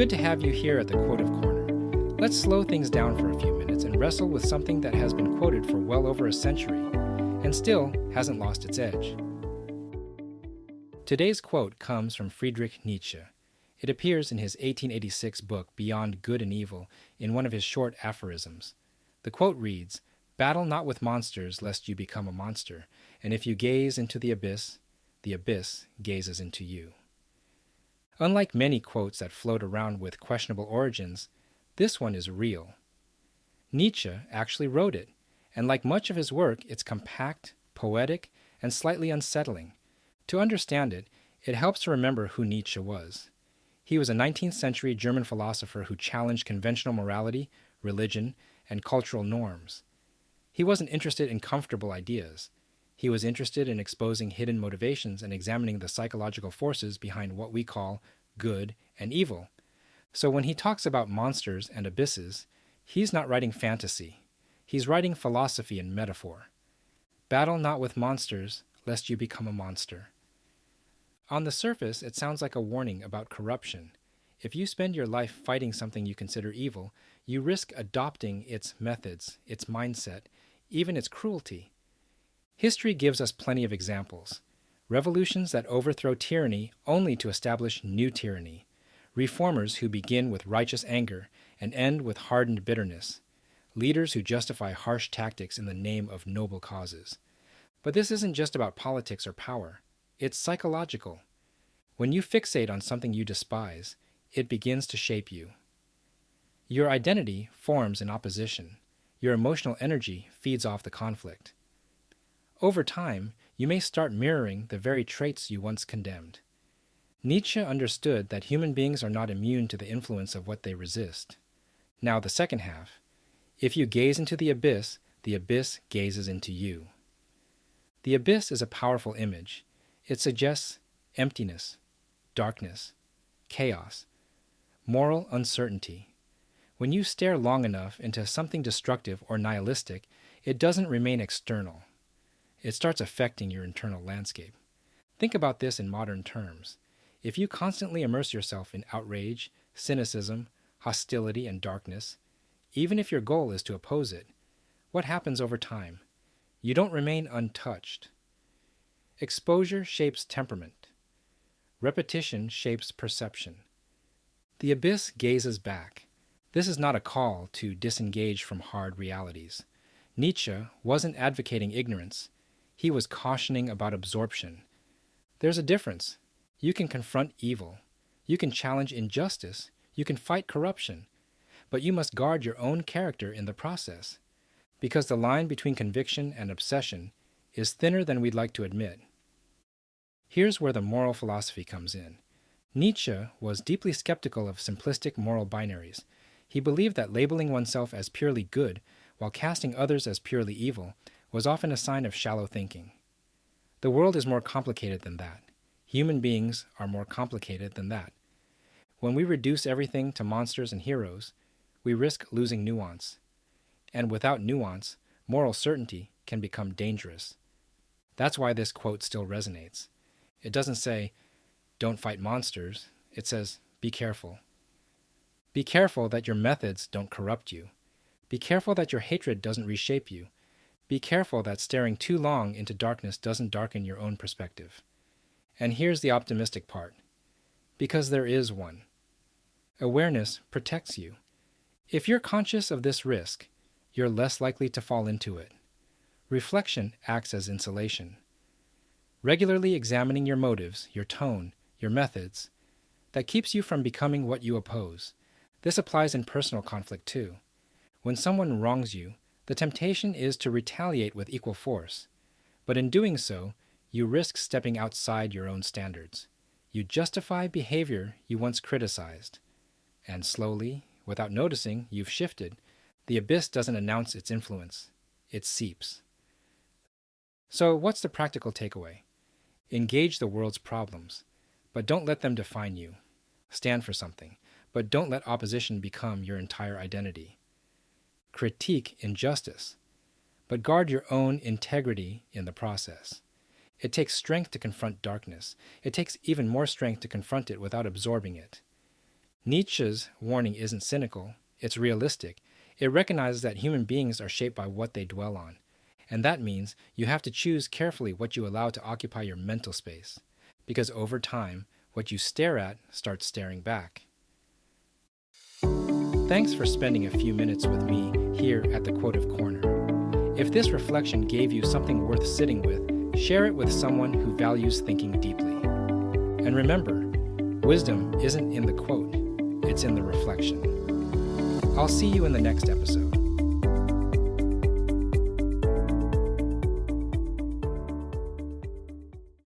Good to have you here at the Quotive Corner. Let's slow things down for a few minutes and wrestle with something that has been quoted for well over a century and still hasn't lost its edge. Today's quote comes from Friedrich Nietzsche. It appears in his 1886 book Beyond Good and Evil in one of his short aphorisms. The quote reads, "Battle not with monsters lest you become a monster, and if you gaze into the abyss gazes into you." Unlike many quotes that float around with questionable origins, this one is real. Nietzsche actually wrote it, and like much of his work, it's compact, poetic, and slightly unsettling. To understand it, it helps to remember who Nietzsche was. He was a 19th century German philosopher who challenged conventional morality, religion, and cultural norms. He wasn't interested in comfortable ideas. He was interested in exposing hidden motivations and examining the psychological forces behind what we call good and evil. So when he talks about monsters and abysses, he's not writing fantasy. He's writing philosophy and metaphor. Battle not with monsters, lest you become a monster. On the surface, it sounds like a warning about corruption. If you spend your life fighting something you consider evil, you risk adopting its methods, its mindset, even its cruelty. History gives us plenty of examples. Revolutions that overthrow tyranny only to establish new tyranny. Reformers who begin with righteous anger and end with hardened bitterness. Leaders who justify harsh tactics in the name of noble causes. But this isn't just about politics or power. It's psychological. When you fixate on something you despise, it begins to shape you. Your identity forms in opposition. Your emotional energy feeds off the conflict. Over time, you may start mirroring the very traits you once condemned. Nietzsche understood that human beings are not immune to the influence of what they resist. Now the second half. If you gaze into the abyss gazes into you. The abyss is a powerful image. It suggests emptiness, darkness, chaos, moral uncertainty. When you stare long enough into something destructive or nihilistic, it doesn't remain external. It starts affecting your internal landscape. Think about this in modern terms. If you constantly immerse yourself in outrage, cynicism, hostility, and darkness, even if your goal is to oppose it, what happens over time? You don't remain untouched. Exposure shapes temperament. Repetition shapes perception. The abyss gazes back. This is not a call to disengage from hard realities. Nietzsche wasn't advocating ignorance. He was cautioning about absorption. There's a difference. You can confront evil. You can challenge injustice. You can fight corruption. But you must guard your own character in the process, because the line between conviction and obsession is thinner than we'd like to admit. Here's where the moral philosophy comes in. Nietzsche was deeply skeptical of simplistic moral binaries. He believed that labeling oneself as purely good while casting others as purely evil was often a sign of shallow thinking. The world is more complicated than that. Human beings are more complicated than that. When we reduce everything to monsters and heroes, we risk losing nuance. And without nuance, moral certainty can become dangerous. That's why this quote still resonates. It doesn't say, "Don't fight monsters." It says, "Be careful." Be careful that your methods don't corrupt you. Be careful that your hatred doesn't reshape you. Be careful that staring too long into darkness doesn't darken your own perspective. And here's the optimistic part. Because there is one. Awareness protects you. If you're conscious of this risk, you're less likely to fall into it. Reflection acts as insulation. Regularly examining your motives, your tone, your methods, that keeps you from becoming what you oppose. This applies in personal conflict too. When someone wrongs you, the temptation is to retaliate with equal force. But in doing so, you risk stepping outside your own standards. You justify behavior you once criticized. And slowly, without noticing, you've shifted. The abyss doesn't announce its influence. It seeps. So what's the practical takeaway? Engage the world's problems, but don't let them define you. Stand for something, but don't let opposition become your entire identity. Critique injustice, but guard your own integrity in the process. It takes strength to confront darkness. It takes even more strength to confront it without absorbing it. Nietzsche's warning isn't cynical, it's realistic. It recognizes that human beings are shaped by what they dwell on. And that means you have to choose carefully what you allow to occupy your mental space. Because over time, what you stare at starts staring back. Thanks for spending a few minutes with me here at the Quotive Corner. If this reflection gave you something worth sitting with, share it with someone who values thinking deeply. And remember, wisdom isn't in the quote, it's in the reflection. I'll see you in the next episode.